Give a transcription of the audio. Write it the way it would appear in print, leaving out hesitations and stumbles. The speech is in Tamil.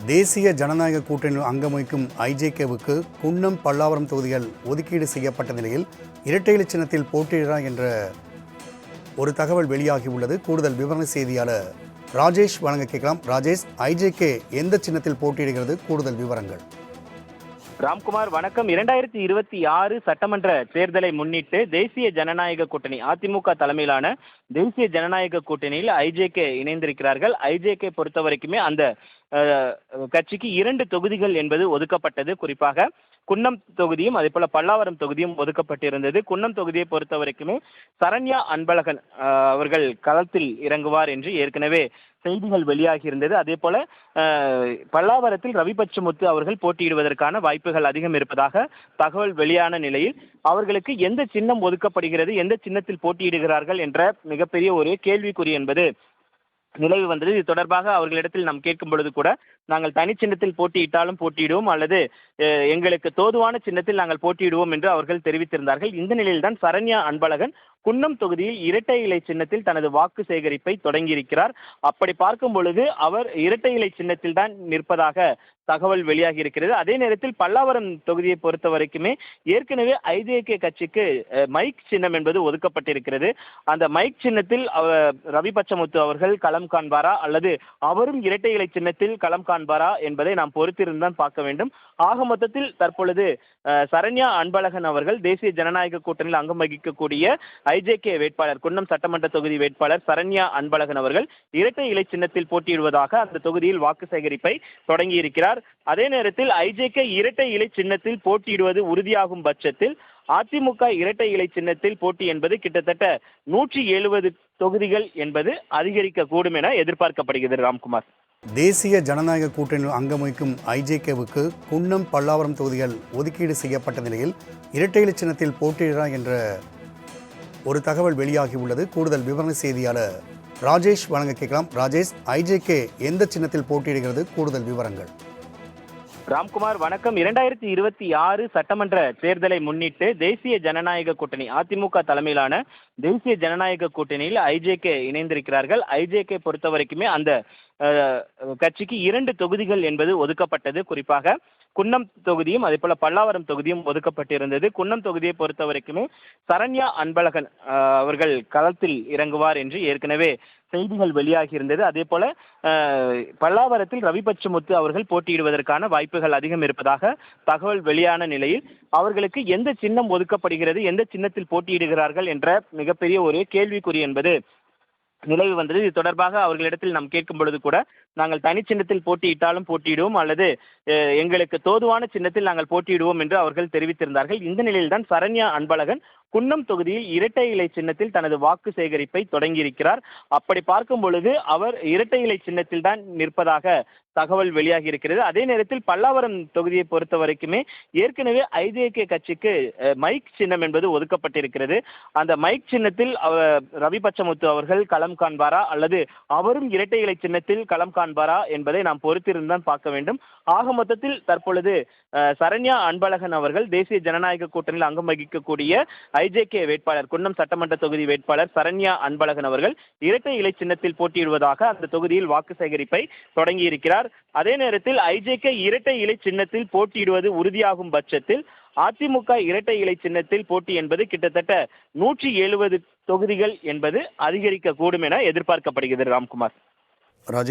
தேசிய ஜனநாயக கூட்டணியில் அங்கம் வகிக்கும் ஐஜேகேவுக்கு குன்னம் பல்லாவரம் தொகுதிகள் ஒதுக்கீடு செய்யப்பட்ட நிலையில் இரட்டை இலை சின்னத்தில் போட்டியிடுகிறார் என்ற ஒரு தகவல் வெளியாகியுள்ளது. கூடுதல் விவரண செய்தியாளர் ராஜேஷ் வழங்க கேட்கலாம். ராஜேஷ், ஐஜேகே எந்த சின்னத்தில் போட்டியிடுகிறது? கூடுதல் விவரங்கள். ராம்குமார் வணக்கம். 2026 சட்டமன்ற தேர்தலை முன்னிட்டு தேசிய ஜனநாயக கூட்டணி அதிமுக தலைமையிலான தேசிய ஜனநாயக கூட்டணியில் ஐஜேகே இணைந்திருக்கிறார்கள். ஐஜேகே பொறுத்த வரைக்குமே அந்த கட்சிக்கு 2 தொகுதிகள் என்பது ஒதுக்கப்பட்டது. குறிப்பாக குன்னம் தொகுதியும் அதே போல பல்லாவரம் தொகுதியும் ஒதுக்கப்பட்டிருந்தது. குன்னம் தொகுதியை பொறுத்த வரைக்குமே சரண்யா அன்பழகன் அவர்கள் களத்தில் இறங்குவார் என்று ஏற்கனவே செய்திகள் வெளியாகி இருந்தது. அதே போல பல்லாவரத்தில் ரவி பச்சமுத்து அவர்கள் போட்டியிடுவதற்கான வாய்ப்புகள் அதிகம் இருப்பதாக தகவல் வெளியான நிலையில் அவர்களுக்கு எந்த சின்னம் ஒதுக்கப்படுகிறது, எந்த சின்னத்தில் போட்டியிடுகிறார்கள் என்ற மிகப்பெரிய ஒரு கேள்விக்குறி என்பது நிலவு வந்தது. இது தொடர்பாக அவர்களிடத்தில் நாம் கேட்கும் பொழுது கூட நாங்கள் தனி சின்னத்தில் போட்டியிட்டாலும் போட்டியிடுவோம் அல்லது எங்களுக்கு தோதுவான சின்னத்தில் நாங்கள் போட்டியிடுவோம் என்று அவர்கள் தெரிவித்திருந்தார்கள். இந்த நிலையில்தான் சரண்யா அன்பழகன் குன்னம் தொகுதியில் இரட்டை இலை சின்னத்தில் தனது வாக்கு சேகரிப்பை தொடங்கியிருக்கிறார். அப்படி பார்க்கும் பொழுது அவர் இரட்டை இலை சின்னத்தில் தான் நிற்பதாக தகவல் வெளியாகி இருக்கிறது. அதே நேரத்தில் பல்லாவரம் தொகுதியை பொறுத்த வரைக்குமே ஏற்கனவே ஐஜேகே கட்சிக்கு மைக் சின்னம் என்பது ஒதுக்கப்பட்டிருக்கிறது. அந்த மைக் சின்னத்தில் ரவி பச்சமுத்து அவர்கள் களம் காண்பாரா அல்லது அவரும் இரட்டை இலை சின்னத்தில் களம் காண்பாரா என்பதை நாம் பொறுத்திருந்தான் பார்க்க வேண்டும். ஆக மொத்தத்தில் தற்பொழுது சரண்யா அன்பழகன் அவர்கள் தேசிய ஜனநாயக கூட்டணியில் அங்கம் வகிக்கக்கூடிய ஐஜேகே வேட்பாளர், குன்னம் சட்டமன்ற தொகுதி வேட்பாளர் சரண்யா அன்பழகன் அவர்கள் இரட்டை இலை சின்னத்தில் போட்டியிடுவதாக அந்த தொகுதியில் வாக்கு சேகரிப்பை தொடங்கியிருக்கிறார். அதே நேரத்தில் ஐஜேகே இரட்டை இலை சின்னத்தில் போட்டியிடுவது உறுதியாகும் பட்சத்தில் அதிமுக இரட்டை இலை சின்னத்தில் போட்டி என்பது கிட்டத்தட்ட 170 தொகுதிகள் என்பது அதிகரிக்க கூடும் என எதிர்பார்க்கப்படுகிறது. ராம்குமார், தேசிய ஜனநாயக கூட்டணியில் அங்கம் வகிக்கும் ஐஜேகேவுக்கு குன்னம் பல்லாவரம் தொகுதிகள் ஒதுக்கீடு செய்யப்பட்ட நிலையில் இரட்டை இலை சின்னத்தில் போட்டியிடுகிறார் என்ற ஒரு தகவல் வெளியாகியுள்ளது. கூடுதல் விவரண செய்தியாளர் ராஜேஷ் வழங்க கேட்கலாம். ராஜேஷ், ஐஜேகே எந்த சின்னத்தில் போட்டியிடுகிறது? கூடுதல் விவரங்கள். ராம்குமார் வணக்கம். 2026 சட்டமன்ற தேர்தலை முன்னிட்டு தேசிய ஜனநாயக கூட்டணி அதிமுக தலைமையிலான தேசிய ஜனநாயக கூட்டணியில் ஐஜேகே இணைந்திருக்கிறார்கள். ஐஜேகே பொறுத்த வரைக்குமே அந்த கட்சிக்கு 2 தொகுதிகள் என்பது ஒதுக்கப்பட்டது. குறிப்பாக குன்னம் தொகுதியும் அதே போல பல்லாவரம் தொகுதியும் ஒதுக்கப்பட்டிருந்தது. குன்னம் தொகுதியை பொறுத்த வரைக்குமே சரண்யா அன்பழகன் அவர்கள் களத்தில் இறங்குவார் என்று ஏற்கனவே செய்திகள் வெளியாகி இருந்தது. அதே போல பல்லாவரத்தில் ரவி பச்சமுத்து அவர்கள் போட்டியிடுவதற்கான வாய்ப்புகள் அதிகம் இருப்பதாக தகவல் வெளியான நிலையில் அவர்களுக்கு எந்த சின்னம் ஒதுக்கப்படுகிறது, எந்த சின்னத்தில் போட்டியிடுகிறார்கள் என்ற மிகப்பெரிய ஒரு கேள்விக்குறி என்பது நிலவு வந்தது. இது தொடர்பாக அவர்களிடத்தில் நாம் கேட்கும் பொழுது கூட நாங்கள் தனி சின்னத்தில் போட்டியிட்டாலும் போட்டியிடுவோம் அல்லது எங்களுக்கு தோதுவான சின்னத்தில் நாங்கள் போட்டியிடுவோம் என்று அவர்கள் தெரிவித்திருந்தார்கள். இந்த நிலையில்தான் சரண்யா அன்பழகன் குன்னம் தொகுதியில் இரட்டை இலை சின்னத்தில் தனது வாக்கு சேகரிப்பை தொடங்கியிருக்கிறார். அப்படி பார்க்கும் பொழுது அவர் இரட்டை இலை சின்னத்தில் தான் நிற்பதாக தகவல் வெளியாகி இருக்கிறது. அதே நேரத்தில் பல்லாவரம் தொகுதியை பொறுத்த வரைக்குமே ஏற்கனவே ஐஜேகே கட்சிக்கு மைக் சின்னம் என்பது ஒதுக்கப்பட்டிருக்கிறது. அந்த மைக் சின்னத்தில் ரவி பச்சமுத்து அவர்கள் களம் காண்பாரா அல்லது அவரும் இரட்டை இலை சின்னத்தில் களம் காண்பாரா என்பதை நாம் பொறுத்திருந்தான் பார்க்க வேண்டும். ஆக மொத்தத்தில் தற்பொழுது சரண்யா அன்பழகன் அவர்கள் தேசிய ஜனநாயக கூட்டணியில் அங்கம் வகிக்கக்கூடிய ஐஜேகே வேட்பாளர், குன்னம் சட்டமன்ற தொகுதி வேட்பாளர் சரண்யா அன்பழகன் அவர்கள் இரட்டை இலை சின்னத்தில் போட்டியிடுவதாக அந்த தொகுதியில் வாக்கு சேகரிப்பை தொடங்கியிருக்கிறார். அதே நேரத்தில் ஐஜேகே இரட்டை இலை சின்னத்தில் போட்டியிடுவது உறுதியாகும் பட்சத்தில் அதிமுக இரட்டை இலை சின்னத்தில் போட்டி என்பது கிட்டத்தட்ட 170 தொகுதிகள் என்பது அதிகரிக்க கூடும் என எதிர்பார்க்கப்படுகிறது. ராம்குமார்.